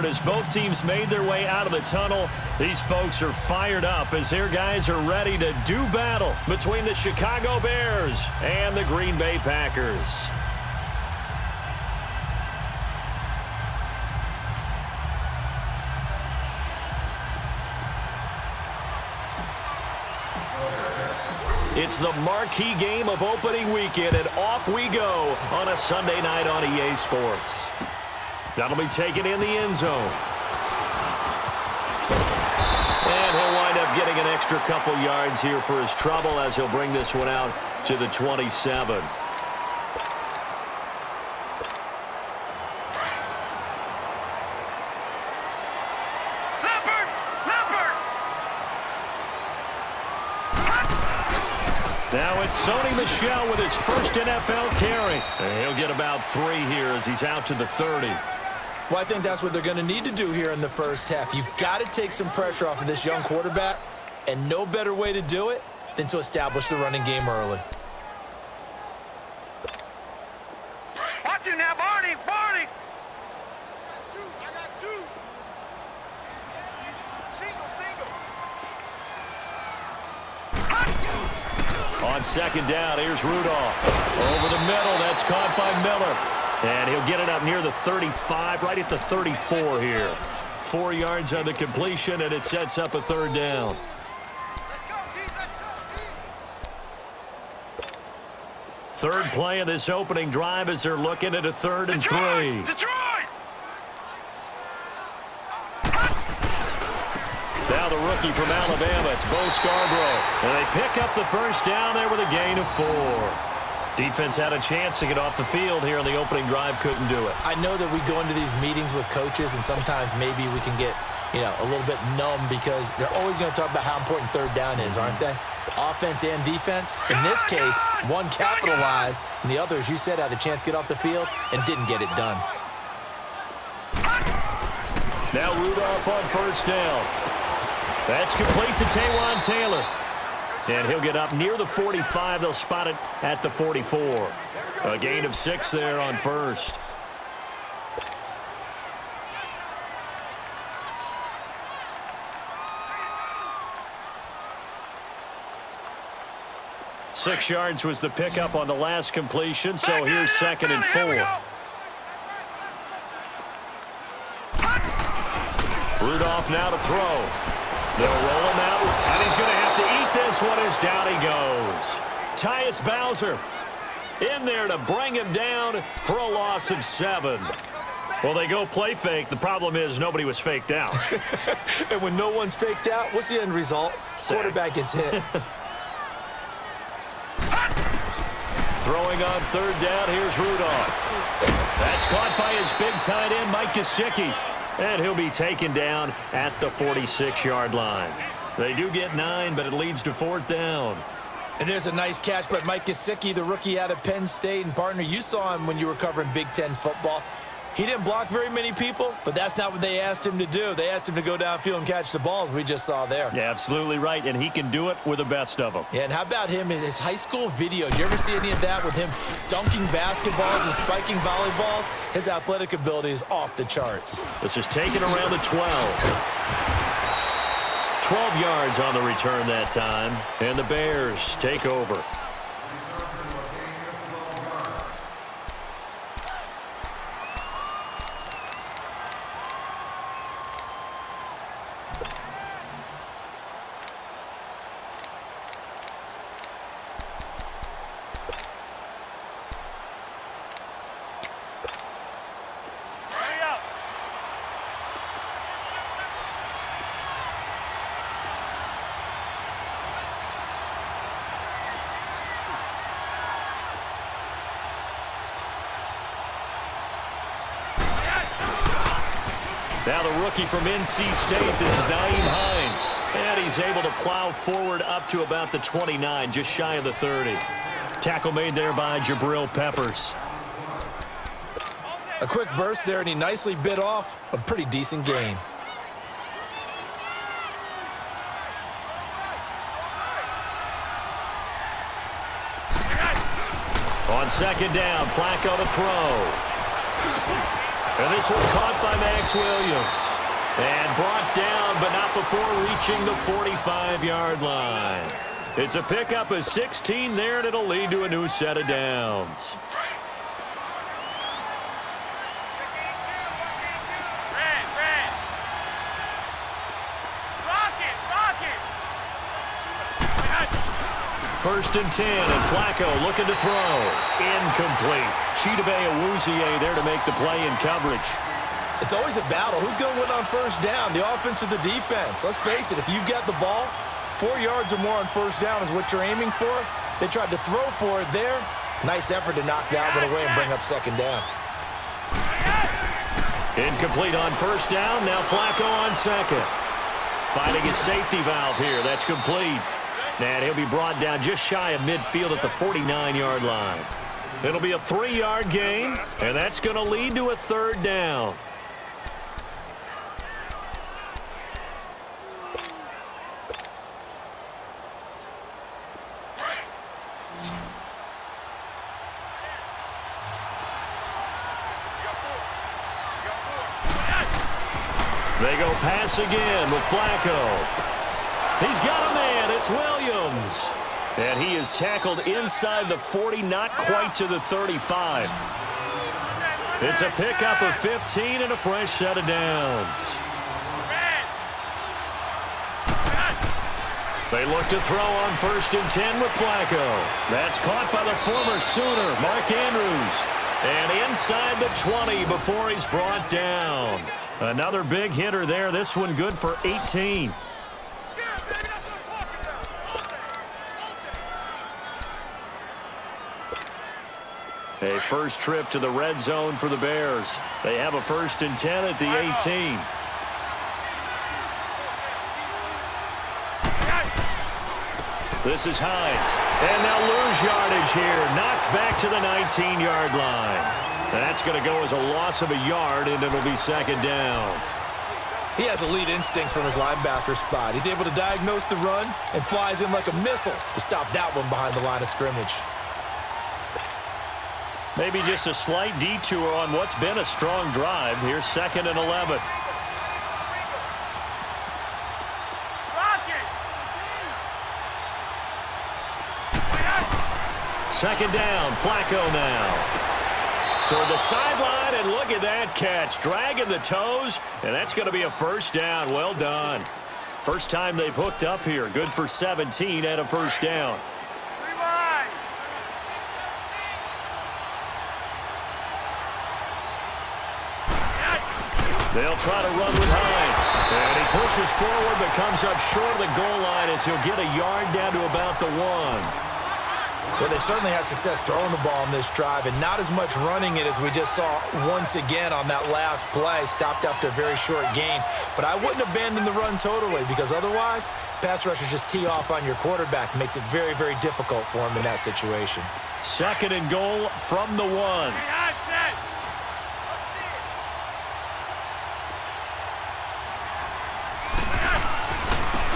start as both teams made their way out of the tunnel. These folks are fired up as their guys are ready to do battle between the Chicago Bears and the Green Bay Packers. It's the marquee game of opening weekend, and off we go on a Sunday night on EA Sports. That'll be taken in the end zone. And he'll wind up getting an extra couple yards here for his trouble as he'll bring this one out to the 27. Now it's Sony Michel with his first NFL carry. And he'll get about 3 here as he's out to the 30. Well, I think that's what they're going to need to do here in the first half. You've got to take some pressure off of this young quarterback, and no better way to do it than to establish the running game early. Watch you now, Barney! Barney! I got two. Single. On second down, here's Rudolph. Over the middle, that's caught by Miller. And he'll get it up near the 35, right at the 34 here. 4 yards on the completion, and it sets up a third down. Let's go, D. Let's go, D. Third play of this opening drive as they're looking at a 3rd and 3. Detroit! Now the rookie from Alabama, it's Bo Scarborough. And they pick up the first down there with a gain of 4. Defense had a chance to get off the field here in the opening drive, couldn't do it. I know that we go into these meetings with coaches, and sometimes maybe we can get, a little bit numb because they're always going to talk about how important third down is, aren't they? Offense and defense. In this case, one capitalized, and the other, as you said, had a chance to get off the field and didn't get it done. Now Rudolph on first down. That's complete to Taywan Taylor. And he'll get up near the 45. They'll spot it at the 44. A gain of 6 there on first. Six yards was the pickup on the last completion, so here's 2nd and 4. Rudolph now to throw. They'll roll him out, and he's going to have to eat this one as down he goes. Tyus Bowser in there to bring him down for a loss of 7. Well, they go play fake. The problem is nobody was faked out. And when no one's faked out, what's the end result? Sack. Quarterback gets hit. Throwing on 3rd down, here's Rudolph. That's caught by his big tight end, Mike Gesicki. And he'll be taken down at the 46-yard line. They do get 9, but it leads to 4th down. And there's a nice catch by Mike Gesicki, the rookie out of Penn State. And, partner, you saw him when you were covering Big Ten football. He didn't block very many people, but that's not what they asked him to do. They asked him to go downfield and catch the balls we just saw there. Yeah, absolutely right, and he can do it with the best of them. Yeah, and how about him, his high school video? Did you ever see any of that with him dunking basketballs and spiking volleyballs? His athletic ability is off the charts. This is taken around the 12. 12 yards on the return that time, and the Bears take over. Now the rookie from NC State, this is Nyheim Hines. And he's able to plow forward up to about the 29, just shy of the 30. Tackle made there by Jabril Peppers. A quick burst there, and he nicely bit off a pretty decent gain. On second down, Flacco to throw. And this one caught by Max Williams. And brought down, but not before reaching the 45-yard line. It's a pickup of 16 there, and it'll lead to a new set of downs. First and 10, and Flacco looking to throw. Incomplete. Chidobe Awuzie there to make the play in coverage. It's always a battle. Who's going to win on first down, the offense or the defense? Let's face it, if you've got the ball, 4 yards or more on first down is what you're aiming for. They tried to throw for it there. Nice effort to knock that one away and bring up second down. Incomplete on first down. Now Flacco on second. Finding his safety valve here. That's complete. And he'll be brought down just shy of midfield at the 49-yard line. It'll be a 3-yard gain, and that's going to lead to a third down. They go pass again with Flacco. He's got a man. It's Williams. And he is tackled inside the 40, not quite to the 35. It's a pickup of 15 and a fresh set of downs. They look to throw on first and 10 with Flacco. That's caught by the former Sooner, Mark Andrews. And inside the 20 before he's brought down. Another big hitter there. This one good for 18. A first trip to the red zone for the Bears. They have a first and 10 at the 18. This is Hines. And they'll lose yardage here. Knocked back to the 19-yard line. That's going to go as a loss of a yard, and it'll be second down. He has elite instincts from his linebacker spot. He's able to diagnose the run and flies in like a missile to stop that one behind the line of scrimmage. Maybe just a slight detour on what's been a strong drive. Here's second and 11. Second down, Flacco now. Toward the sideline, and look at that catch. Dragging the toes, and that's going to be a first down. Well done. First time they've hooked up here. Good for 17 and a first down. They'll try to run with Hines. And he pushes forward but comes up short of the goal line as he'll get a yard down to about the 1. Well, they certainly had success throwing the ball on this drive and not as much running it as we just saw once again on that last play. Stopped after a very short gain. But I wouldn't abandon the run totally because otherwise, pass rushers just tee off on your quarterback. Makes it very, very difficult for him in that situation. Second and goal from the 1.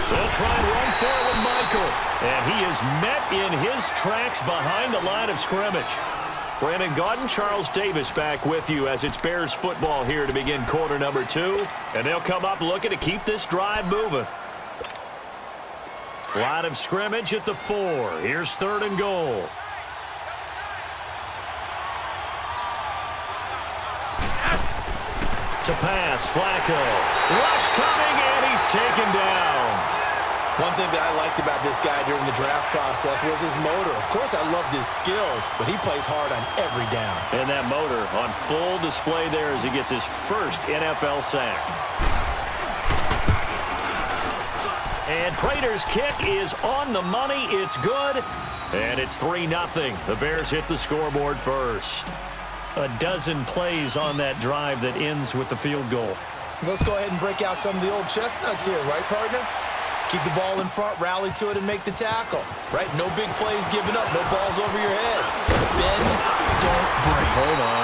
They'll try and run forward Michael. And he is met in his tracks behind the line of scrimmage. Brandon Gaudin, Charles Davis back with you as it's Bears football here to begin quarter number 2. And they'll come up looking to keep this drive moving. Line of scrimmage at the 4. Here's third and goal. To pass, Flacco. Rush coming, and he's taken down. One thing that I liked about this guy during the draft process was his motor. Of course, I loved his skills, but he plays hard on every down. And that motor on full display there as he gets his first NFL sack. And Prater's kick is on the money. It's good. And it's 3-0. The Bears hit the scoreboard first. A dozen plays on that drive that ends with the field goal. Let's go ahead and break out some of the old chestnuts here, right, partner? Keep the ball in front, rally to it, and make the tackle. Right? No big plays given up, no balls over your head. Bend, don't break. Hold on.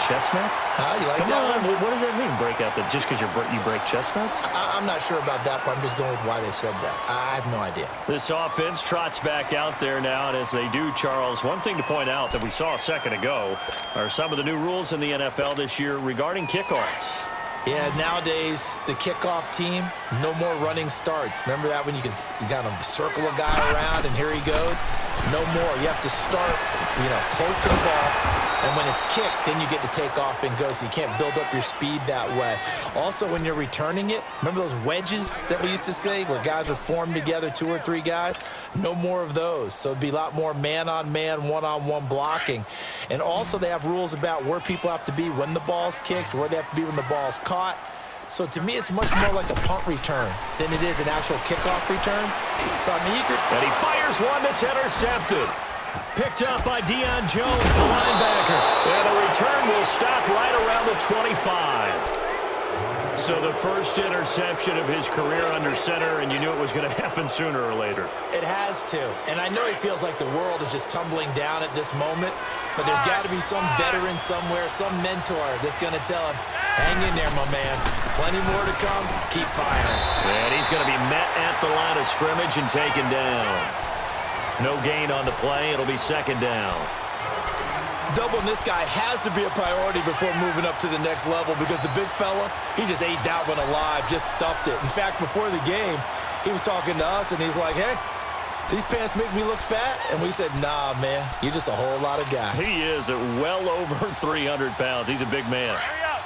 Chestnuts? You like Come that on. one? What does that mean, break out just because you break chestnuts? I'm not sure about that, but I'm just going with why they said that. I have no idea. This offense trots back out there now, and as they do, Charles, one thing to point out that we saw a second ago are some of the new rules in the NFL this year regarding kickoffs. Yeah, nowadays, the kickoff team, no more running starts. Remember that when you kind of circle a guy around and here he goes? No more. You have to start, close to the ball. And when it's kicked, then you get to take off and go, so you can't build up your speed that way. Also, when you're returning it, remember those wedges that we used to say where guys would form together, 2 or 3 guys? No more of those. So it'd be a lot more man-on-man, one-on-one blocking. And also, they have rules about where people have to be when the ball's kicked, where they have to be when the ball's caught. So to me, it's much more like a punt return than it is an actual kickoff return. So I'm eager. And he fires one that's intercepted. Picked up by Deion Jones, the linebacker. And the return will stop right around the 25. So the first interception of his career under center, and you knew it was going to happen sooner or later. It has to. And I know he feels like the world is just tumbling down at this moment, but there's got to be some veteran somewhere, some mentor that's going to tell him, hang in there, my man. Plenty more to come. Keep firing. And he's going to be met at the line of scrimmage and taken down. No gain on the play. It'll be second down. Doubling this guy has to be a priority before moving up to the next level because the big fella, he just ate that one alive, just stuffed it. In fact, before the game, he was talking to us, and he's like, hey, these pants make me look fat? And we said, nah, man, you're just a whole lot of guy. He is at well over 300 pounds. He's a big man. Hurry up.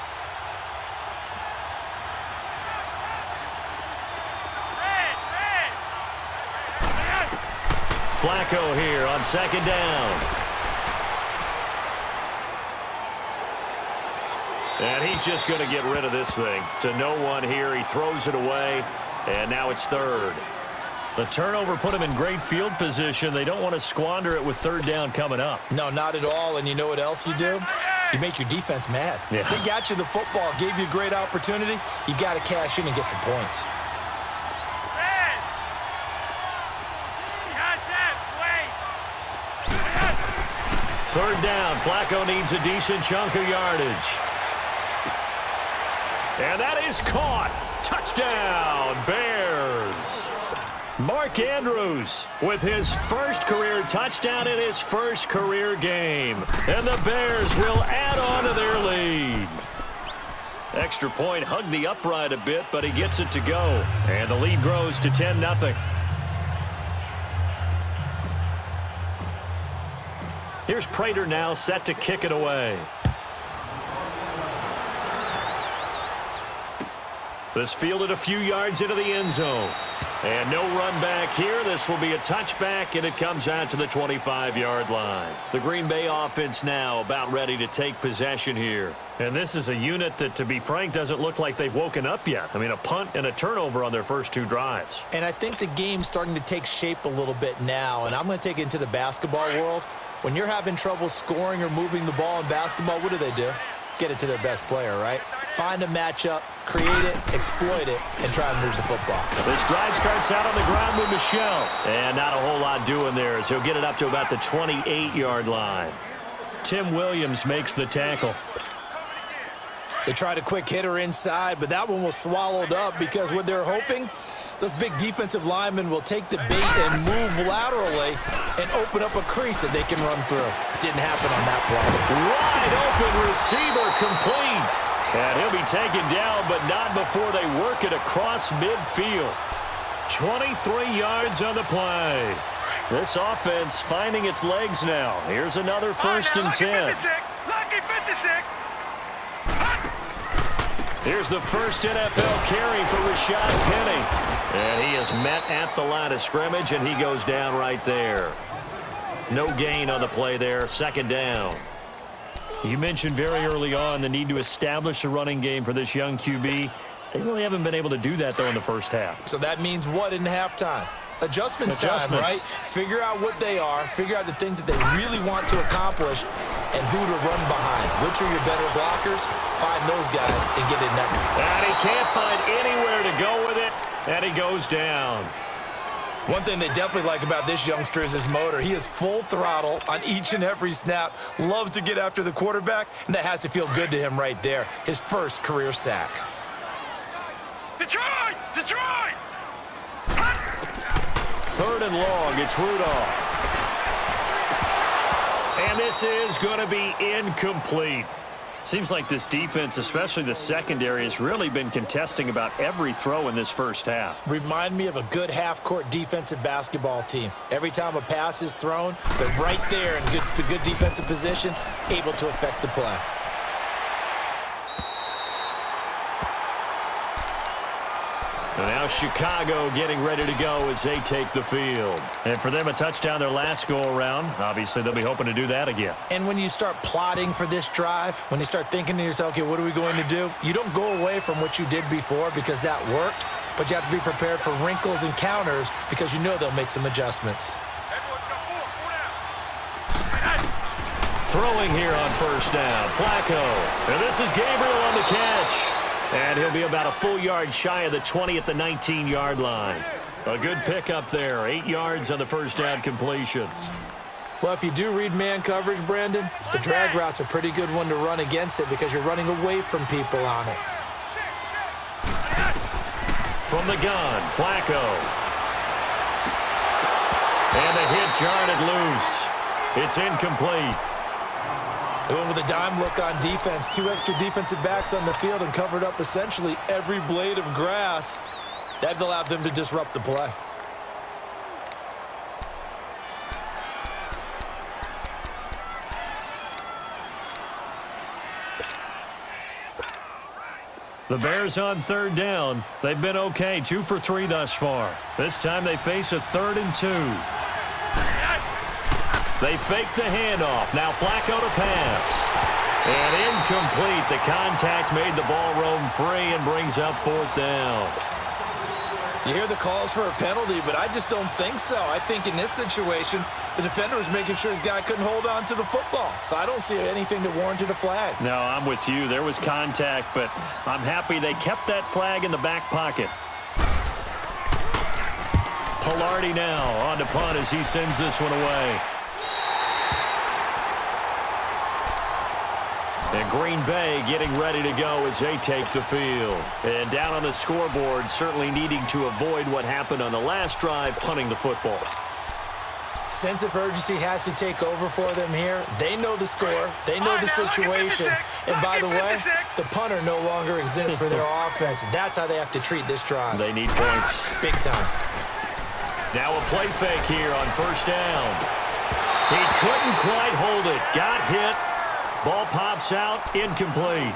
Red. Flacco here on second down. And he's just going to get rid of this thing. To no one here. He throws it away, and now it's third. The turnover put him in great field position. They don't want to squander it with third down coming up. No, not at all. And you know what else you do? You make your defense mad. Yeah. They got you the football, gave you a great opportunity. You got to cash in and get some points. Red. He has that. Wait. Third down. Flacco needs a decent chunk of yardage. And that is caught. Touchdown, Bears. Mark Andrews with his first career touchdown in his first career game. And the Bears will add on to their lead. Extra point hugged the upright a bit, but he gets it to go. And the lead grows to 10-0. Here's Prater now set to kick it away. This fielded a few yards into the end zone. And no run back here. This will be a touchback, and it comes out to the 25-yard line. The Green Bay offense now about ready to take possession here. And this is a unit that, to be frank, doesn't look like they've woken up yet. I mean, a punt and a turnover on their first 2 drives. And I think the game's starting to take shape a little bit now, and I'm going to take it into the basketball world. When you're having trouble scoring or moving the ball in basketball, what do? Get it to their best player, right? Find a matchup, create it, exploit it, and try and move the football. This drive starts out on the ground with Michel. And not a whole lot doing there as he'll get it up to about the 28-yard line. Tim Williams makes the tackle. They tried a quick hitter inside, but that one was swallowed up because what they're hoping, those big defensive linemen will take the bait and move laterally and open up a crease that they can run through. Didn't happen on that play. Wide open receiver complete. And he'll be taken down, but not before they work it across midfield. 23 yards on the play. This offense finding its legs now. Here's another first and 10. Lucky 56. Here's the first NFL carry for Rashad Penny. And he is met at the line of scrimmage, and he goes down right there. No gain on the play there. Second down. You mentioned very early on the need to establish a running game for this young QB. They really haven't been able to do that, though, in the first half. So that means what in halftime? Adjustments time, right? Figure out what they are, figure out the things that they really want to accomplish, and who to run behind. Which are your better blockers? Find those guys and get in that. And he can't find anywhere to go with it, and he goes down. One thing they definitely like about this youngster is his motor. He is full throttle on each and every snap, loves to get after the quarterback, and that has to feel good to him right there. His first career sack. Detroit! Detroit! 3rd and long, it's Rudolph. And this is going to be incomplete. Seems like this defense, especially the secondary, has really been contesting about every throw in this first half. Remind me of a good half-court defensive basketball team. Every time a pass is thrown, they're right there in good defensive position, able to affect the play. And now Chicago getting ready to go as they take the field. And for them, a touchdown their last go-around. Obviously, they'll be hoping to do that again. And when you start plotting for this drive, when you start thinking to yourself, okay, what are we going to do? You don't go away from what you did before because that worked, but you have to be prepared for wrinkles and counters because you know they'll make some adjustments. Throwing here on first down, Flacco. And this is Gabriel on the catch. And he'll be about a full yard shy of the 20 at the 19-yard line. A good pickup there, 8 yards on the first down completion. Well, if you do read man coverage, Brandon, the drag route's a pretty good one to run against it because you're running away from people on it. From the gun, Flacco. And the hit jarred it loose. It's incomplete. They went with a dime look on defense. 2 extra defensive backs on the field and covered up essentially every blade of grass. That allowed them to disrupt the play. The Bears on 3rd down. They've been okay, 2 for 3 thus far. This time they face a 3rd and 2. They fake the handoff. Now Flacco to pass. And incomplete. The contact made the ball roam free and brings up 4th down. You hear the calls for a penalty, but I just don't think so. I think in this situation, the defender was making sure his guy couldn't hold on to the football. So I don't see anything that warranted a flag. No, I'm with you. There was contact, but I'm happy they kept that flag in the back pocket. Pilardi now on to punt as he sends this one away. And Green Bay getting ready to go as they take the field. And down on the scoreboard, certainly needing to avoid what happened on the last drive, punting the football. Sense of urgency has to take over for them here. They know the score. They know the situation. And by the way, the punter no longer exists for their offense. That's how they have to treat this drive. They need points. Big time. Now a play fake here on first down. He couldn't quite hold it. Got hit. Ball pops out, incomplete.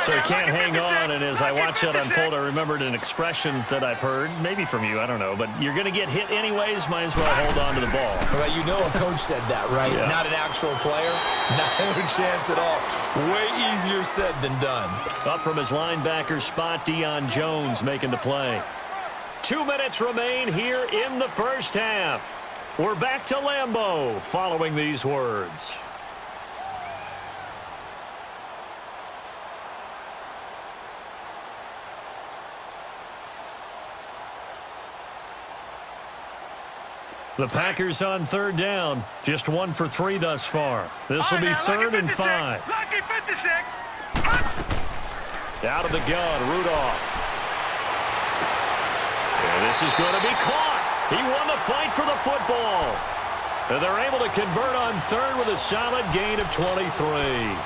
So he can't hang on, and as I watch that unfold, I remembered an expression that I've heard, maybe from you, I don't know, but you're going to get hit anyways, might as well hold on to the ball. Well, you know a coach said that, right? Yeah. Not an actual player. Not a chance at all. Way easier said than done. Up from his linebacker spot, Deion Jones making the play. 2 minutes remain here in the first half. We're back to Lambeau following these words. The Packers on 3rd down. Just 1 for 3 thus far. This will be 3rd and 5. Lucky 56. Out of the gun, Rudolph. And this is going to be caught. He won the fight for the football. And they're able to convert on 3rd with a solid gain of 23.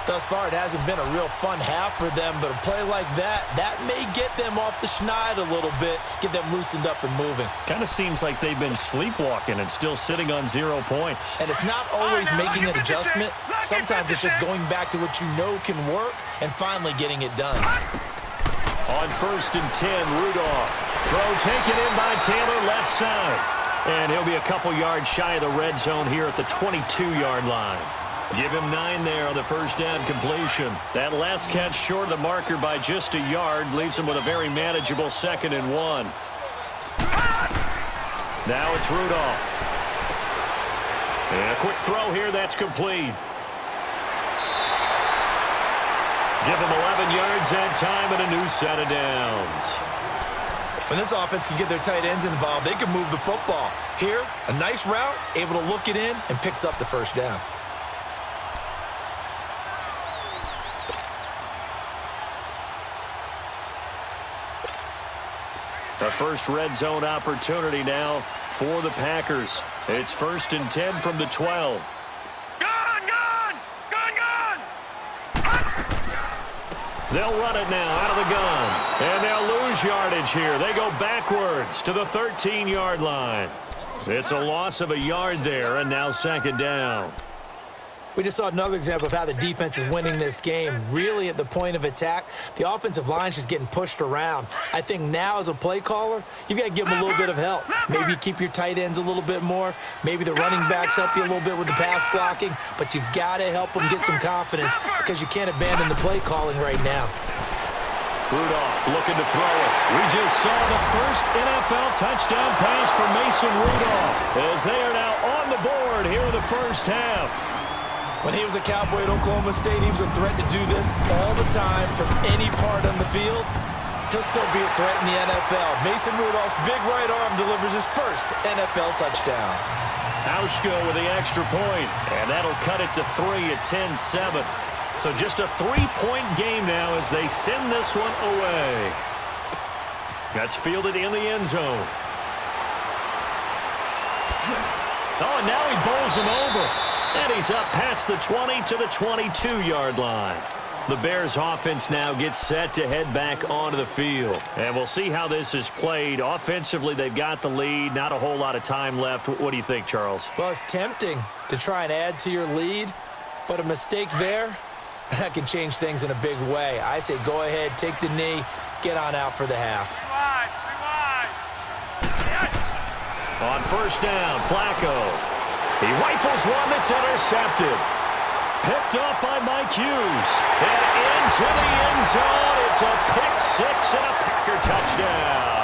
Thus far, it hasn't been a real fun half for them, but a play like that may get them off the schneid a little bit, get them loosened up and moving. Kind of seems like they've been sleepwalking and still sitting on 0 points. And it's not always making an adjustment. Sometimes it's just going back to what you know can work and finally getting it done. On 1st and 10, Rudolph. Throw taken in by Taylor, left side. And he'll be a couple yards shy of the red zone here at the 22-yard line. Give him 9 there on the first down completion. That last catch short of the marker by just a yard leaves him with a very manageable 2nd and 1. Now it's Rudolph. And a quick throw here, that's complete. Give him 11 yards that time and a new set of downs. When this offense can get their tight ends involved, they can move the football. Here, a nice route, able to look it in, and picks up the first down. The first red zone opportunity now for the Packers. It's 1st and 10 from the 12. They'll run it now out of the gun. And they'll lose yardage here. They go backwards to the 13-yard line. It's a loss of a yard there, and now 2nd down. We just saw another example of how the defense is winning this game. Really at the point of attack, the offensive line's just getting pushed around. I think now as a play caller, you've got to give them a little bit of help. Maybe keep your tight ends a little bit more. Maybe the running backs help you a little bit with the pass blocking. But you've got to help them get some confidence because you can't abandon the play calling right now. Rudolph looking to throw it. We just saw the first NFL touchdown pass for Mason Rudolph as they are now on the board here in the first half. When he was a Cowboy at Oklahoma State, he was a threat to do this all the time from any part on the field. He'll still be a threat in the NFL. Mason Rudolph's big right arm delivers his first NFL touchdown. Hauschka with the extra point, and that'll cut it to 3 at 10-7. So just a 3-point game now as they send this one away. That's fielded in the end zone. Oh, and now he bowls him over. And he's up past the 20 to the 22-yard line. The Bears offense now gets set to head back onto the field. And we'll see how this is played. Offensively, they've got the lead. Not a whole lot of time left. What do you think, Charles? Well, it's tempting to try and add to your lead, but a mistake there, that can change things in a big way. I say go ahead, take the knee, get on out for the half. On 1st down, Flacco. He rifles one that's intercepted. Picked up by Mike Hughes. And into the end zone. It's a pick-6 and a Packer touchdown.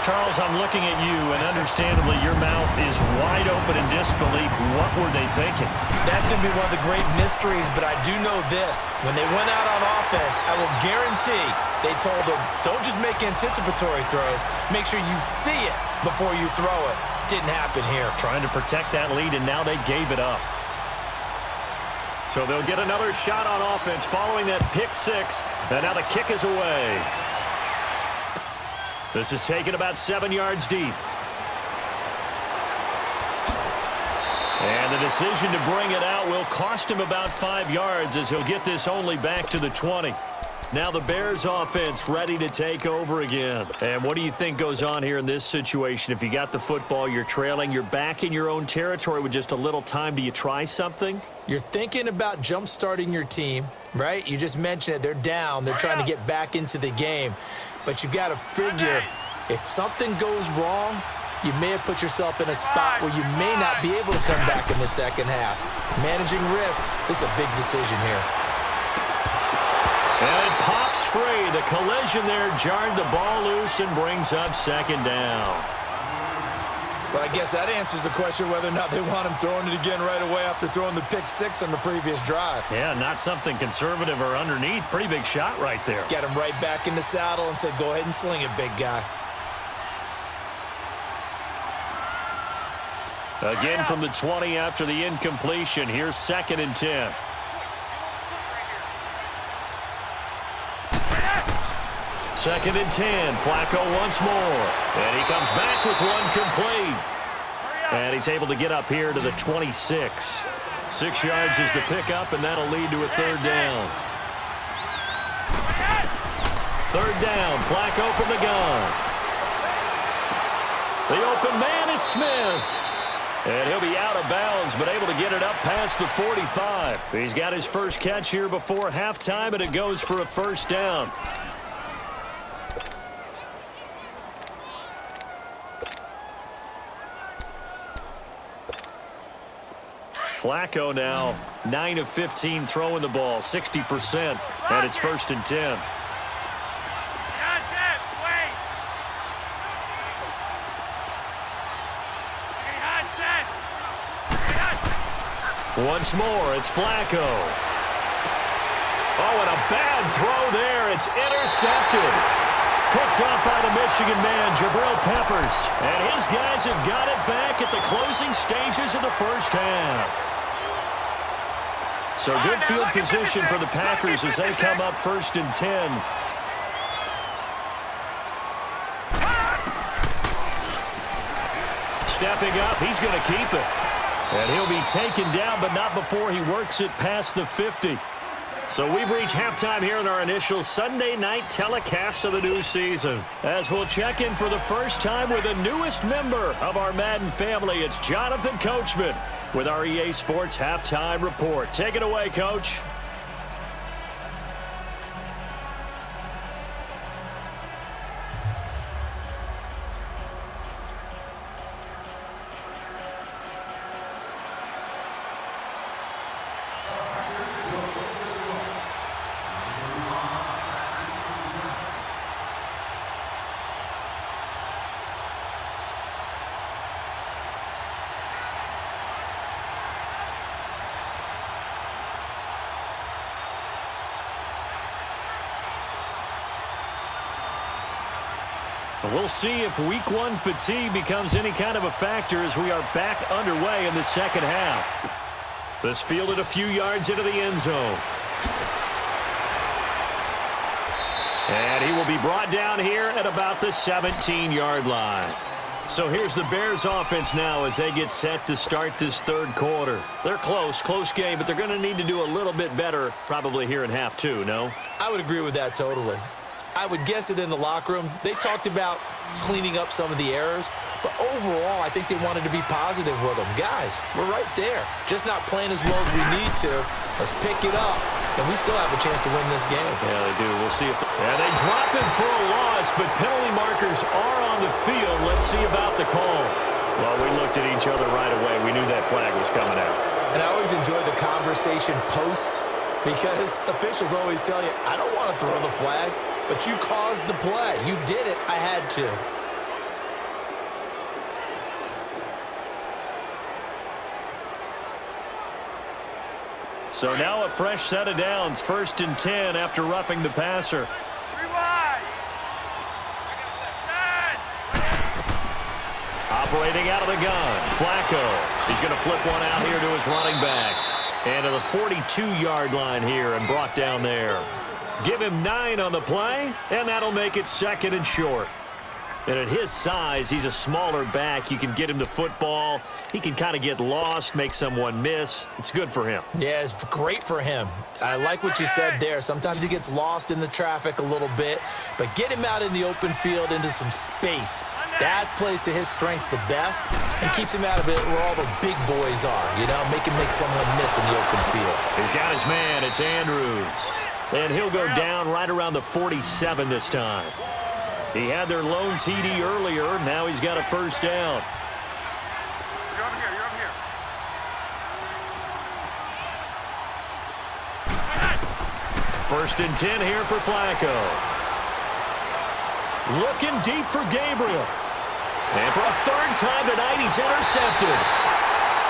Charles, I'm looking at you, and understandably your mouth is wide open in disbelief. What were they thinking? That's going to be one of the great mysteries, but I do know this. When they went out on offense, I will guarantee they told them, don't just make anticipatory throws. Make sure you see it before you throw it. Didn't happen here. Trying to protect that lead, and now they gave it up. So they'll get another shot on offense following that pick-6, and now the kick is away. This is taken about 7 yards deep. And the decision to bring it out will cost him about 5 yards as he'll get this only back to the 20. Now the Bears offense ready to take over again. And what do you think goes on here in this situation? If you got the football, you're trailing, you're back in your own territory with just a little time. Do you try something? You're thinking about jump-starting your team, right? You just mentioned it. They're down. They're trying to get back into the game. But you've got to figure if something goes wrong, you may have put yourself in a spot where you may not be able to come back in the second half. Managing risk, this is a big decision here. And it pops free. The collision there jarred the ball loose and brings up 2nd down. Well, I guess that answers the question whether or not they want him throwing it again right away after throwing the pick-6 on the previous drive. Yeah, not something conservative or underneath. Pretty big shot right there. Get him right back in the saddle and say, go ahead and sling it, big guy. Again from the 20 after the incompletion. Here's 2nd and 10. Second and 10. Flacco once more. And he comes back with one complete. And he's able to get up here to the 26. 6 yards is the pickup, and that'll lead to a 3rd down. 3rd down. Flacco from the gun. The open man is Smith. And he'll be out of bounds, but able to get it up past the 45. He's got his first catch here before halftime, and it goes for a 1st down. Flacco now 9 of 15 throwing the ball, 60%, and it's 1st and 10. Once more, it's Flacco. Oh, Oh, and a bad throw there. It's intercepted. Picked up by the Michigan man, Jabril Peppers. And his guys have got it back at the closing stages of the first half. So good field position for the Packers as they come up 1st and 10. Stepping up, he's going to keep it. And he'll be taken down, but not before he works it past the 50. So we've reached halftime here in our initial Sunday night telecast of the new season. As we'll check in for the first time with the newest member of our Madden family, it's Jonathan Coachman with our EA Sports Halftime Report. Take it away, Coach. We'll see if week 1 fatigue becomes any kind of a factor as we are back underway in the second half. This fielded a few yards into the end zone. And he will be brought down here at about the 17-yard line. So here's the Bears offense now as they get set to start this third quarter. They're close game, but they're going to need to do a little bit better probably here in half 2, no? I would agree with that totally. I would guess it in the locker room. They talked about cleaning up some of the errors, but overall, I think they wanted to be positive with them. Guys, we're right there. Just not playing as well as we need to. Let's pick it up, and we still have a chance to win this game. Yeah, they do. We'll see if they drop him for a loss, but penalty markers are on the field. Let's see about the call. Well, we looked at each other right away. We knew that flag was coming out. And I always enjoy the conversation post because officials always tell you, I don't want to throw the flag. But you caused the play. You did it. I had to. So now a fresh set of downs. 1st and 10 after roughing the passer. Operating out of the gun. Flacco. He's going to flip one out here to his running back. And to the 42-yard line here and brought down there. Give him 9 on the play, and that'll make it 2nd and short. And at his size, he's a smaller back. You can get him to football. He can kind of get lost, make someone miss. It's good for him. Yeah, it's great for him. I like what you said there. Sometimes he gets lost in the traffic a little bit, but get him out in the open field into some space. That plays to his strengths the best and keeps him out of it where all the big boys are, you know, make someone miss in the open field. He's got his man. It's Andrews. And he'll go down right around the 47 this time. He had their lone TD earlier. Now he's got a first down. You're over here. You're over here. 1st and 10 here for Flacco. Looking deep for Gabriel. And for a 3rd time tonight, he's intercepted.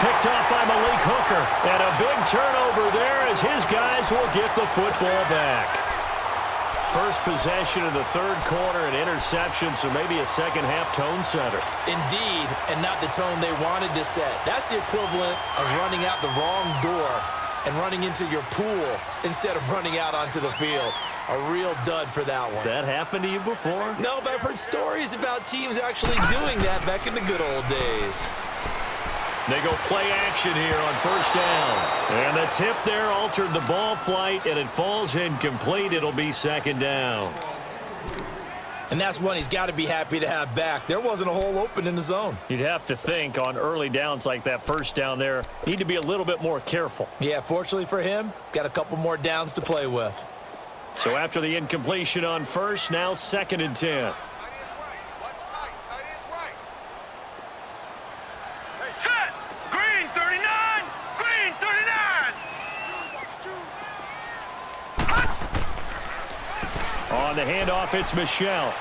Picked off by Malik Hooker. And a big turnover there as his guys will get the football back. First possession of the 3rd quarter, an interception, so maybe a second-half tone setter. Indeed, and not the tone they wanted to set. That's the equivalent of running out the wrong door and running into your pool instead of running out onto the field. A real dud for that one. Has that happened to you before? No, but I've heard stories about teams actually doing that back in the good old days. They go play action here on 1st down. And the tip there altered the ball flight, and it falls incomplete. It'll be 2nd down. And that's one he's got to be happy to have back. There wasn't a hole open in the zone. You'd have to think on early downs like that 1st down there, need to be a little bit more careful. Yeah, fortunately for him, got a couple more downs to play with. So after the incompletion on 1st, now 2nd and 10. Set! Green 39! Green 39! On the handoff, it's Michelle.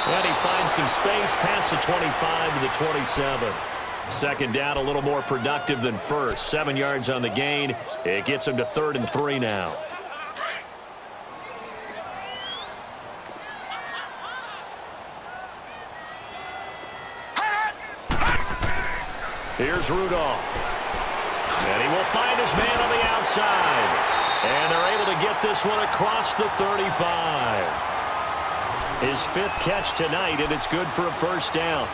And he finds some space past the 25 to the 27. 2nd down, a little more productive than 1st. 7 yards on the gain. It gets him to 3rd and 3 now. Here's Rudolph. And he will find his man on the outside. And they're able to get this one across the 35. His 5th catch tonight, and it's good for a first down.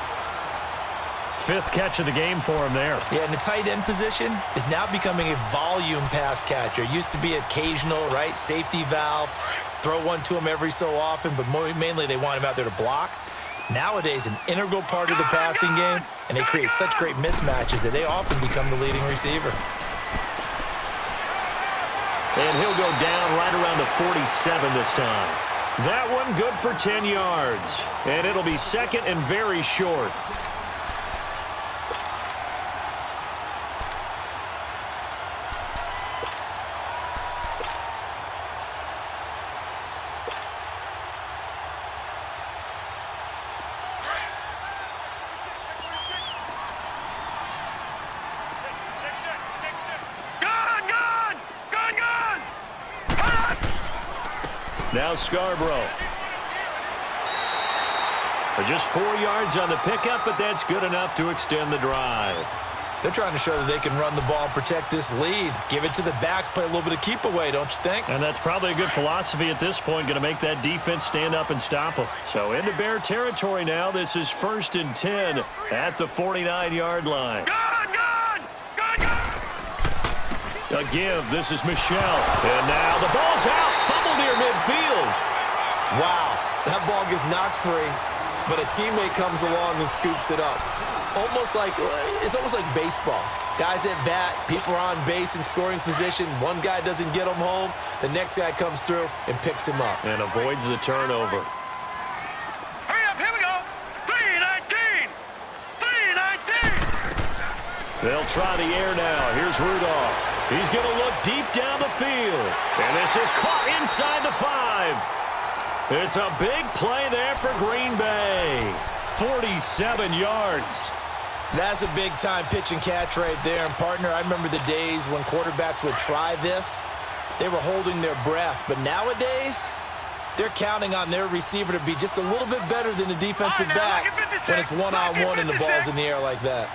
5th catch of the game for him there. Yeah, and the tight end position is now becoming a volume pass catcher. Used to be occasional, right? Safety valve. Throw one to him every so often, but mainly they want him out there to block. Nowadays, an integral part of the passing game, and they create such great mismatches that they often become the leading receiver. And he'll go down right around the 47 this time. That one good for 10 yards. And it'll be second and very short. Now Scarborough. Just 4 yards on the pickup, but that's good enough to extend the drive. They're trying to show that they can run the ball and protect this lead. Give it to the backs, play a little bit of keep away, don't you think? And that's probably a good philosophy at this point, going to make that defense stand up and stop them. So into Bear territory now. This is 1st and 10 at the 49-yard line. A give. This is Michelle. And now the ball's out. Fumble near midfield. Wow. That ball gets knocked free, but a teammate comes along and scoops it up. It's almost like baseball. Guys at bat, people are on base in scoring position. One guy doesn't get him home. The next guy comes through and picks him up. And avoids the turnover. Hurry up, here we go. 3-19. 3-19. They'll try the air now. Here's Rudolph. He's going to look deep down the field. And this is caught inside the 5. It's a big play there for Green Bay. 47 yards. That's a big-time pitch and catch right there. And, partner, I remember the days when quarterbacks would try this. They were holding their breath. But nowadays, they're counting on their receiver to be just a little bit better than the defensive back when it's one-on-one and the ball's in the air like that.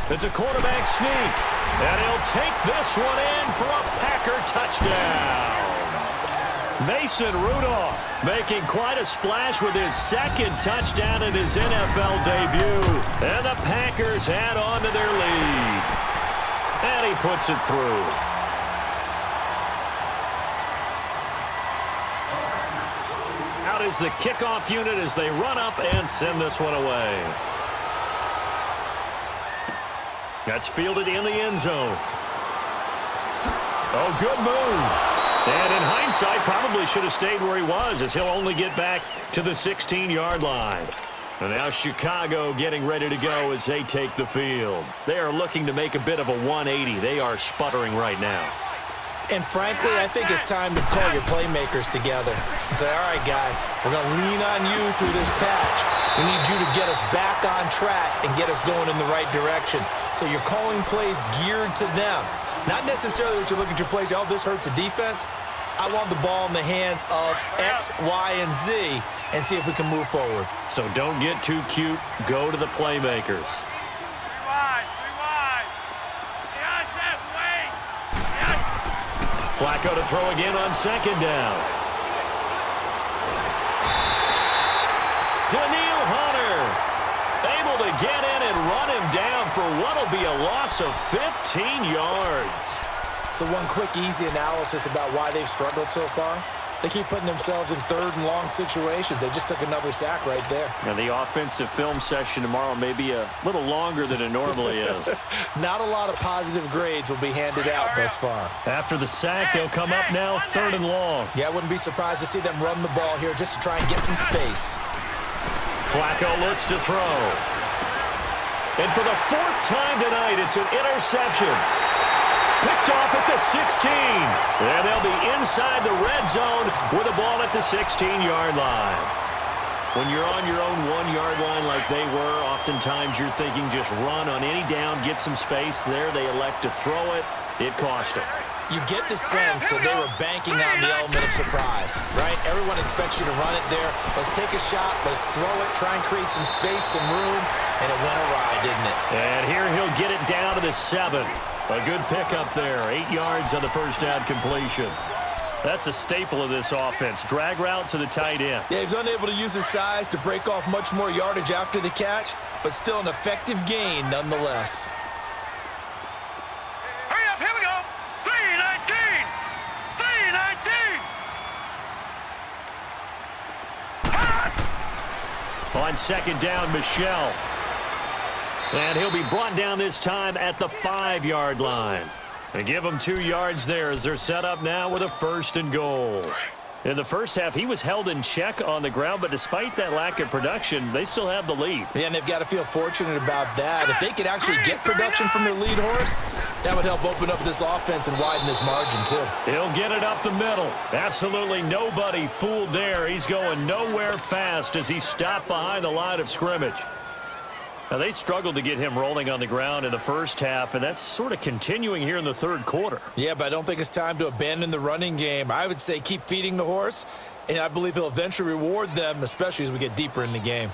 It's a quarterback sneak. And he'll take this one in for a Packer touchdown. Mason Rudolph making quite a splash with his 2nd touchdown in his NFL debut. And the Packers add on to their lead. And he puts it through. Out is the kickoff unit as they run up and send this one away. That's fielded in the end zone. Oh, good move. And in hindsight, probably should have stayed where he was, as he'll only get back to the 16-yard line. And now Chicago getting ready to go as they take the field. They are looking to make a bit of a 180. They are sputtering right now. And frankly, I think it's time to call your playmakers together and say, all right, guys, we're going to lean on you through this patch. We need you to get us back on track and get us going in the right direction. So you're calling plays geared to them. Not necessarily that you look at your plays, oh, this hurts the defense. I want the ball in the hands of X, Y, and Z and see if we can move forward. So don't get too cute. Go to the playmakers. Flacco to throw again on 2nd down. Daniil Hunter able to get in and run him down for what will be a loss of 15 yards. So one quick, easy analysis about why they've struggled so far. They keep putting themselves in 3rd and long situations. They just took another sack right there. And the offensive film session tomorrow may be a little longer than it normally is. Not a lot of positive grades will be handed out thus far. After the sack, they'll come up now 3rd and long. Yeah, I wouldn't be surprised to see them run the ball here just to try and get some space. Flacco looks to throw. And for the 4th time tonight, it's an interception. Picked off at the 16. And they'll be inside the red zone with the ball at the 16-yard line. When you're on your own 1-yard line like they were, oftentimes you're thinking just run on any down, get some space. There they elect to throw it. It cost them. You get the sense that they were banking on the element of surprise, right? Everyone expects you to run it there. Let's take a shot. Let's throw it. Try and create some space, some room. And it went awry, didn't it? And here he'll get it down to the 7. A good pickup there. 8 yards on the first down completion. That's a staple of this offense. Drag route to the tight end. Yeah, he's unable to use his size to break off much more yardage after the catch, but still an effective gain nonetheless. Hurry up, here we go. 319. 319. On second down, Michelle. And he'll be brought down this time at the 5-yard line. They give him 2 yards there as they're set up now with a 1st and goal. In the first half, he was held in check on the ground, but despite that lack of production, they still have the lead. Yeah, and they've got to feel fortunate about that. If they could actually get production from their lead horse, that would help open up this offense and widen this margin too. He'll get it up the middle. Absolutely nobody fooled there. He's going nowhere fast as he stopped behind the line of scrimmage. Now, they struggled to get him rolling on the ground in the first half, and that's sort of continuing here in the third quarter. Yeah, but I don't think it's time to abandon the running game. I would say keep feeding the horse, and I believe he'll eventually reward them, especially as we get deeper in the game.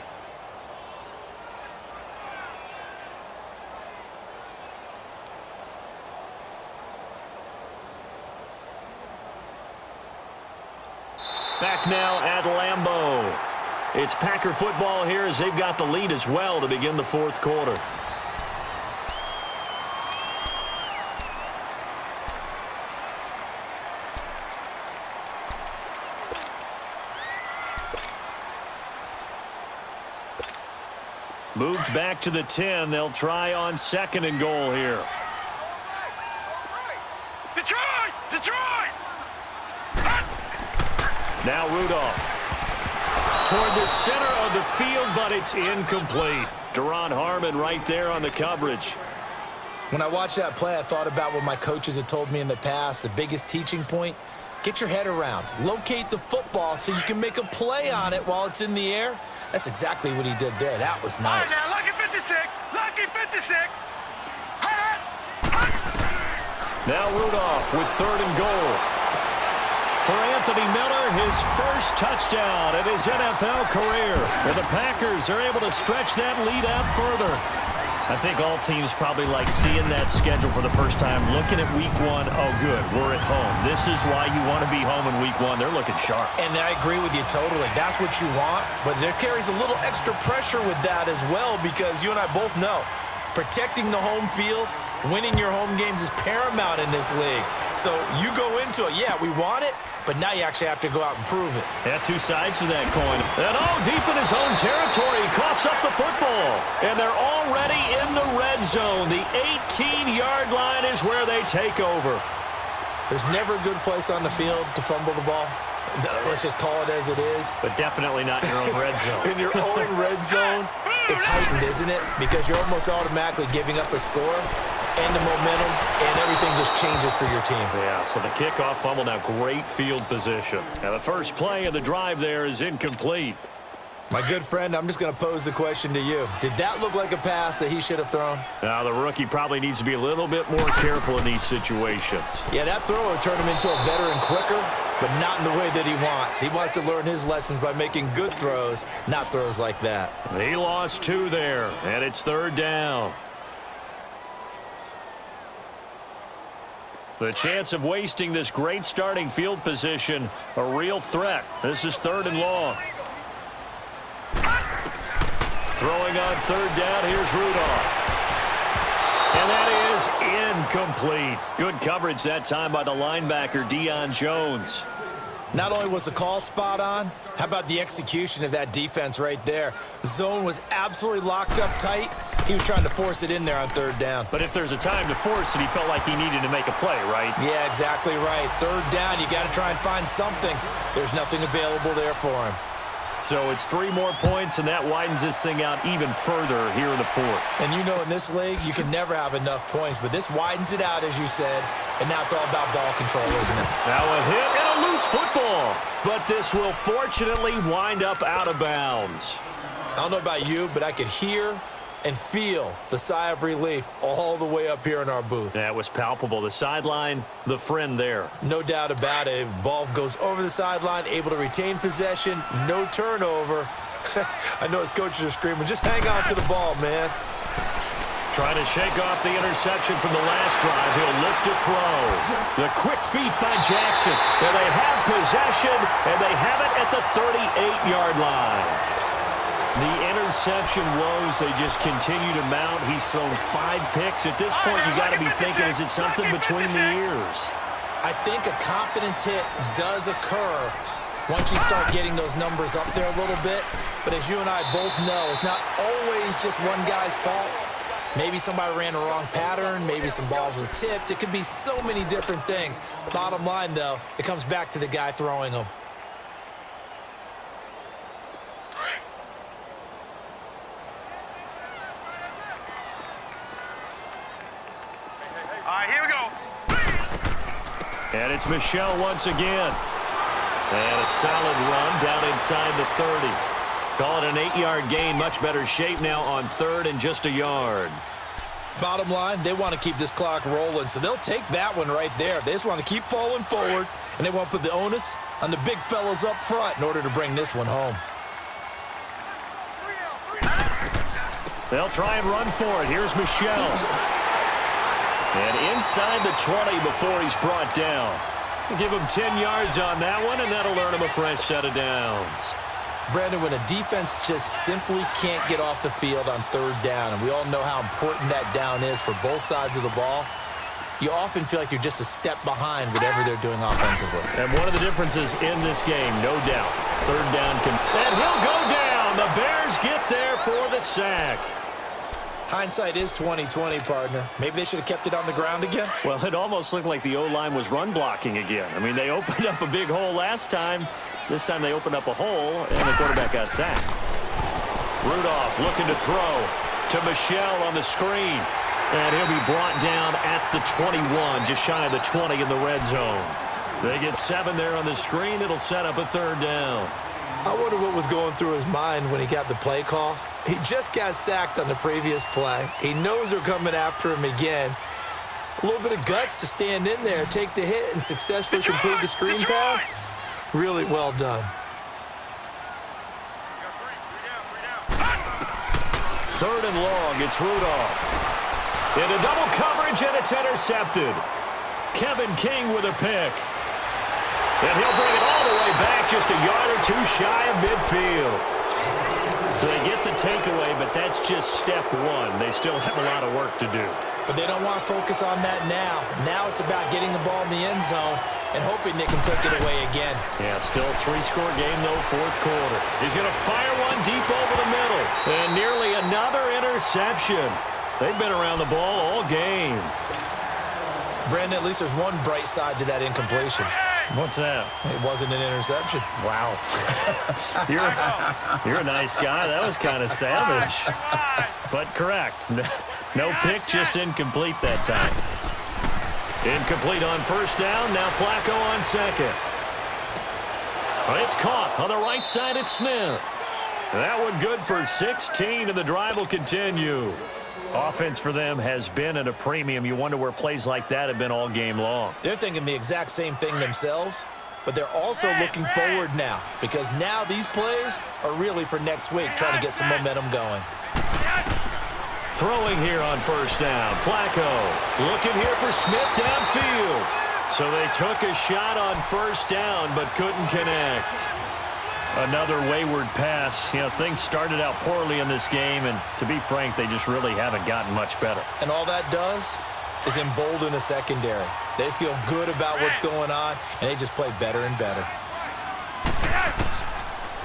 Back now at Lambeau. It's Packer football here as they've got the lead as well to begin the fourth quarter. Moved back to the 10. They'll try on 2nd and goal here. Detroit! Detroit! Now Rudolph. Toward the center of the field, but it's incomplete. Deron Harmon right there on the coverage. When I watched that play, I thought about what my coaches had told me in the past. The biggest teaching point, get your head around. Locate the football so you can make a play on it while it's in the air. That's exactly what he did there. That was nice. All right, now, lucky 56. Lucky 56. Now Rudolph with 3rd and goal. For Anthony Miller, his first touchdown in his NFL career. And the Packers are able to stretch that lead out further. I think all teams probably like seeing that schedule for the first time, looking at week 1. Oh, good, we're at home. This is why you want to be home in week 1. They're looking sharp. And I agree with you totally. That's what you want. But there carries a little extra pressure with that as well, because you and I both know protecting the home field, winning your home games is paramount in this league. So you go into it, yeah, we want it, but now you actually have to go out and prove it. Yeah, 2 sides to that coin. And deep in his own territory, he coughs up the football. And they're already in the red zone. The 18-yard line is where they take over. There's never a good place on the field to fumble the ball. Let's just call it as it is. But definitely not in your own red zone. In your own red zone, it's heightened, isn't it? Because you're almost automatically giving up a score and the momentum, and everything just changes for your team. Yeah, so the kickoff fumble, now great field position. Now the first play of the drive there is incomplete. My good friend, I'm just going to pose the question to you. Did that look like a pass that he should have thrown? Now the rookie probably needs to be a little bit more careful in these situations. Yeah, that throw will turn him into a veteran quicker, but not in the way that he wants. He wants to learn his lessons by making good throws, not throws like that. He lost 2 there, and it's 3rd down. The chance of wasting this great starting field position, a real threat. This is 3rd and long. Throwing on 3rd down, here's Rudolph. And that is incomplete. Good coverage that time by the linebacker, Deion Jones. Not only was the call spot on, how about the execution of that defense right there? The zone was absolutely locked up tight. He was trying to force it in there on 3rd down. But if there's a time to force it, he felt like he needed to make a play, right? Yeah, exactly right. 3rd down, you got to try and find something. There's nothing available there for him. So it's 3 more points, and that widens this thing out even further here in the 4th. And you know in this league, you can never have enough points, but this widens it out, as you said, and now it's all about ball control, isn't it? Now a hit and a loose football, but this will fortunately wind up out of bounds. I don't know about you, but I could hear and feel the sigh of relief all the way up here in our booth. That was palpable. The sideline, the friend there. No doubt about it. Ball goes over the sideline, able to retain possession, no turnover. I know his coaches are screaming, just hang on to the ball, man. Trying to shake off the interception from the last drive. He'll look to throw. The quick feet by Jackson. And they have possession, and they have it at the 38-yard line. The interception woes, they just continue to mount. He's thrown 5 picks. At this point, you got to be thinking, is it something between the ears? I think a confidence hit does occur once you start getting those numbers up there a little bit. But as you and I both know, it's not always just one guy's fault. Maybe somebody ran the wrong pattern. Maybe some balls were tipped. It could be so many different things. Bottom line, though, it comes back to the guy throwing them. All right, here we go. And it's Michel once again. And a solid run down inside the 30. Call it an 8-yard gain. Much better shape now on 3rd and just a yard. Bottom line, they want to keep this clock rolling, so they'll take that one right there. They just want to keep falling forward, and they want to put the onus on the big fellas up front in order to bring this one home. They'll try and run for it. Here's Michel. And inside the 20 before he's brought down. Give him 10 yards on that one, and that'll earn him a fresh set of downs. Brandon, when a defense just simply can't get off the field on 3rd down, and we all know how important that down is for both sides of the ball, you often feel like you're just a step behind whatever they're doing offensively. And one of the differences in this game, no doubt, 3rd down. And he'll go down. The Bears get there for the sack. Hindsight is 20/20, partner. Maybe they should have kept it on the ground again. Well, it almost looked like the O-line was run blocking again. I mean, they opened up a big hole last time. This time they opened up a hole, and the quarterback got sacked. Rudolph looking to throw to Michel on the screen. And he'll be brought down at the 21, just shy of the 20 in the red zone. They get 7 there on the screen. It'll set up a 3rd down. I wonder what was going through his mind when he got the play call. He just got sacked on the previous play. He knows they're coming after him again. A little bit of guts to stand in there, take the hit, and successfully complete the screen pass. Really well done. 3rd and long, it's Rudolph. Into double coverage, and it's intercepted. Kevin King with a pick. And he'll bring it all the way back, just a yard or 2 shy of midfield. So they get the takeaway, but that's just step 1. They still have a lot of work to do. But they don't want to focus on that now. Now it's about getting the ball in the end zone and hoping they can take it away again. Yeah, still a 3-score game, though, 4th quarter. He's going to fire one deep over the middle. And nearly another interception. They've been around the ball all game. Brandon, at least there's one bright side to that incompletion. What's that? It wasn't an interception. Wow. You're a nice guy. That was kind of savage. But correct. No pick, just incomplete that time. Incomplete on 1st down. Now Flacco on 2nd. It's caught on the right side at Smith. That one good for 16, and the drive will continue. Offense for them has been at a premium. You wonder where plays like that have been all game long. They're thinking the exact same thing themselves, but they're also looking forward now because now these plays are really for next week, trying to get some momentum going. Throwing here on 1st down. Flacco looking here for Smith downfield. So they took a shot on 1st down but couldn't connect. Another wayward pass. You know, things started out poorly in this game, and to be frank, they just really haven't gotten much better. And all that does is embolden a secondary. They feel good about what's going on, and they just play better and better.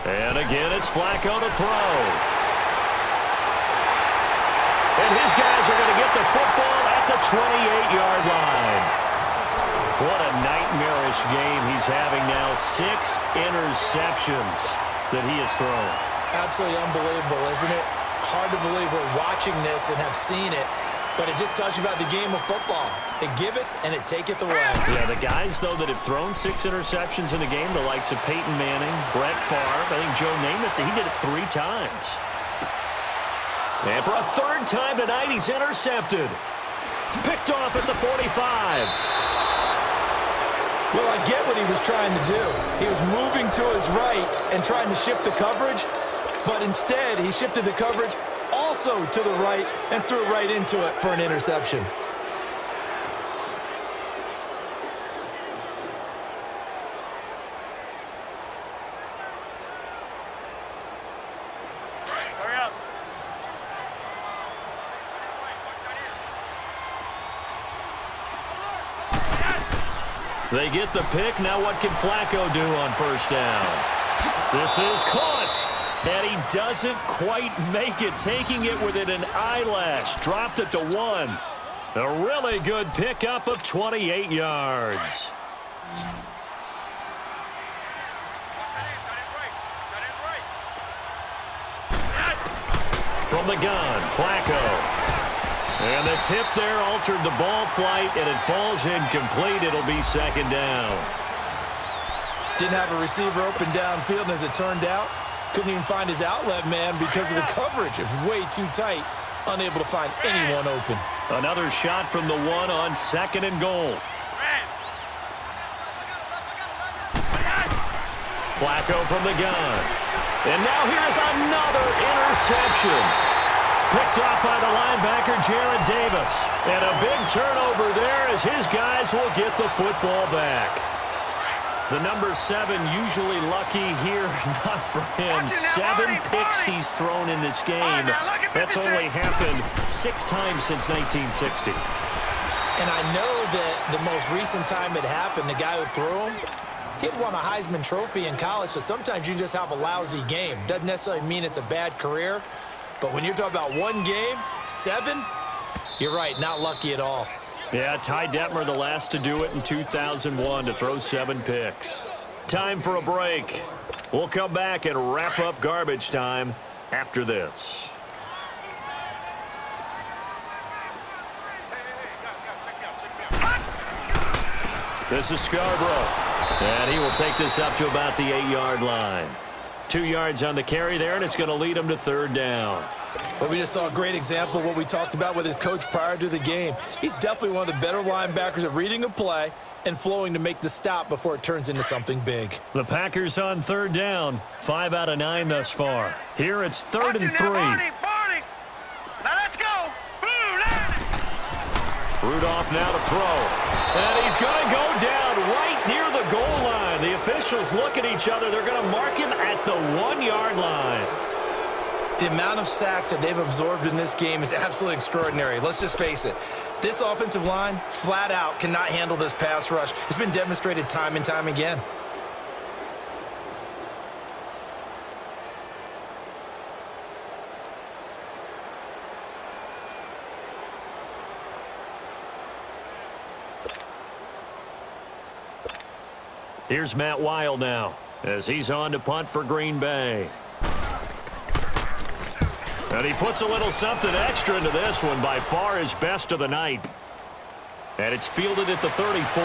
And again, it's Flacco to throw. And his guys are going to get the football at the 28-yard line. What a nightmarish game he's having now. 6 interceptions that he has thrown. Absolutely unbelievable, isn't it? Hard to believe we're watching this and have seen it, but it just tells you about the game of football. It giveth and it taketh away. Yeah, the guys, though, that have thrown 6 interceptions in a game, the likes of Peyton Manning, Brett Favre, I think Joe Namath, he did it 3 times. And for a third time tonight, he's intercepted. Picked off at the 45. Well, I get what he was trying to do. He was moving to his right and trying to shift the coverage, but instead he shifted the coverage also to the right and threw right into it for an interception. Hurry up. They get the pick. Now what can Flacco do on first down? This is caught. And he doesn't quite make it, taking it within an eyelash. Dropped at the 1. A really good pickup of 28 yards. From the gun, Flacco. And the tip there altered the ball flight, and it falls incomplete. It'll be second down. Didn't have a receiver open downfield, and as it turned out, couldn't even find his outlet man because of the coverage. It was way too tight, unable to find anyone open. Another shot from the 1 on second and goal. Flacco from the gun. And now here's another interception. Picked off by the linebacker, Jared Davis. And a big turnover there as his guys will get the football back. The number 7 usually lucky here, not for him. 7 picks he's thrown in this game. That's only happened 6 times since 1960. And I know that the most recent time it happened, the guy who threw him, he'd won a Heisman Trophy in college, so sometimes you just have a lousy game. Doesn't necessarily mean it's a bad career, but when you're talking about one game, 7, you're right, not lucky at all. Yeah, Ty Detmer, the last to do it in 2001, to throw 7 picks. Time for a break. We'll come back and wrap up garbage time after this. This is Scarborough. And he will take this up to about the 8-yard line. 2 yards on the carry there, and it's going to lead him to third down. But we just saw a great example of what we talked about with his coach prior to the game. He's definitely one of the better linebackers at reading a play and flowing to make the stop before it turns into something big. The Packers on third down. 5 out of 9 thus far. Here it's 3rd and 3. Barney. Now let's go. Rudolph now to throw. And he's going to go down right near the goal line. The officials look at each other. They're going to mark him at the 1-yard line. The amount of sacks that they've absorbed in this game is absolutely extraordinary. Let's just face it. This offensive line, flat out, cannot handle this pass rush. It's been demonstrated time and time again. Here's Matt Wild now as he's on to punt for Green Bay. And he puts a little something extra into this one, by far his best of the night. And it's fielded at the 34.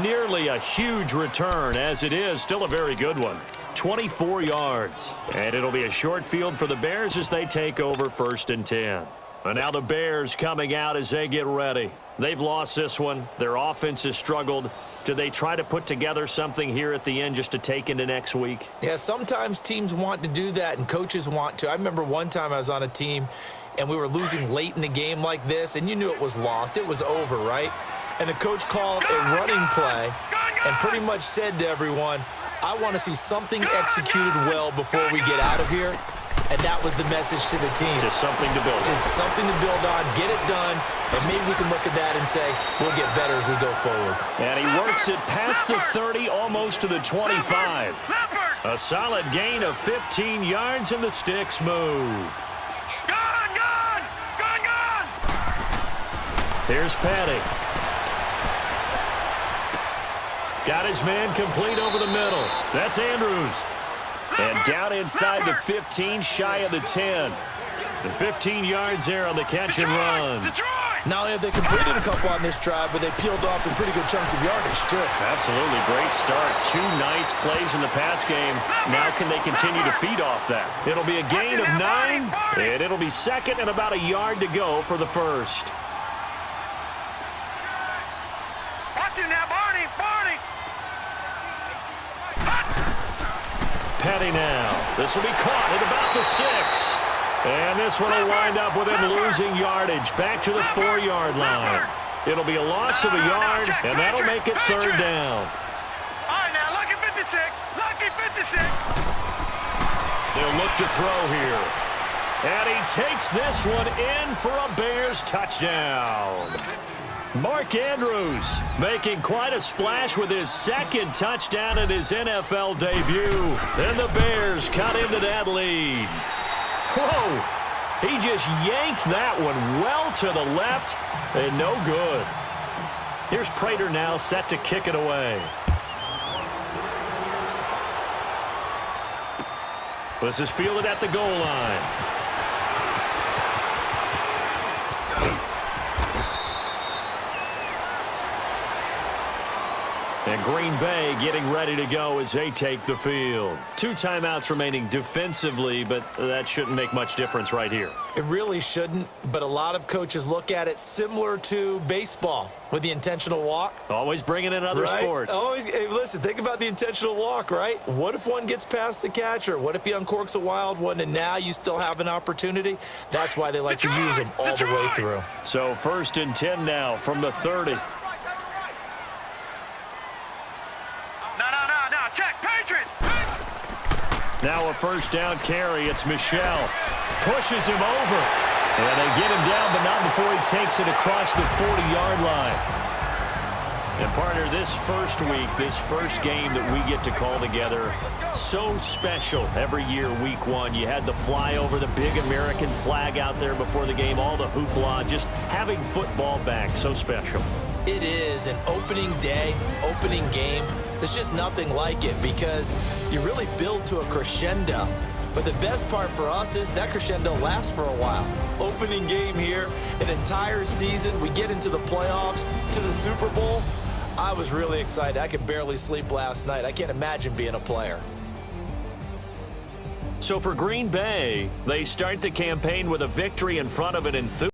Nearly a huge return, as it is still a very good one. 24 yards. And it'll be a short field for the Bears as they take over 1st and 10. And now the Bears coming out as they get ready. They've lost this one. Their offense has struggled. Do they try to put together something here at the end just to take into next week? Yeah, sometimes teams want to do that and coaches want to. I remember one time I was on a team and we were losing late in the game like this, and you knew it was lost. It was over, right? And the coach called a running play and pretty much said to everyone, I want to see something executed well before we get out of here. And that was the message to the team. Just something to build on. Just something to build on, get it done, and maybe we can look at that and say, we'll get better as we go forward. And he works it past the 30, almost to the 25. A solid gain of 15 yards, and the sticks move. Gone! Here's Petty. Got his man complete over the middle. That's Andrews. And down inside the 15, shy of the 10. And 15 yards there on the catch and run. Detroit! Not only have they completed a couple on this drive, but they peeled off some pretty good chunks of yardage, too. Absolutely. Great start. 2 nice plays in the pass game. Now can they continue to feed off that? It'll be a gain of 9, and it'll be second and about a yard to go for the first. Watch you now, Barney. Barney. Petty now. This will be caught at about the 6. And this one will wind up with him losing yardage back to the 4-yard line. It'll be a loss of a yard, and that'll make it third down. All right, now, lucky 56. Lucky 56. They'll look to throw here. And he takes this one in for a Bears touchdown. Mark Andrews making quite a splash with his second touchdown in his NFL debut. And the Bears cut into that lead. Whoa! He just yanked that one well to the left and no good. Here's Prater now set to kick it away. This is fielded at the goal line. And Green Bay getting ready to go as they take the field. 2 timeouts remaining defensively, but that shouldn't make much difference right here. It really shouldn't, but a lot of coaches look at it similar to baseball with the intentional walk. Always bringing in other sports. Always, hey, listen, think about the intentional walk, right? What if one gets past the catcher? What if he uncorks a wild one and now you still have an opportunity? That's why they like to use them all the way through. So 1st and 10 now from the 30. Now a first down carry. It's Michel. Pushes him over. And they get him down, but not before he takes it across the 40-yard line. And, partner, this first week, this first game that we get to call together, so special every year, week 1. You had the flyover, the big American flag out there before the game, all the hoopla, just having football back, so special. It is an opening day, opening game. There's just nothing like it because you really build to a crescendo. But the best part for us is that crescendo lasts for a while. Opening game here, an entire season. We get into the playoffs, to the Super Bowl. I was really excited. I could barely sleep last night. I can't imagine being a player. So for Green Bay, they start the campaign with a victory in front of an enthusiastic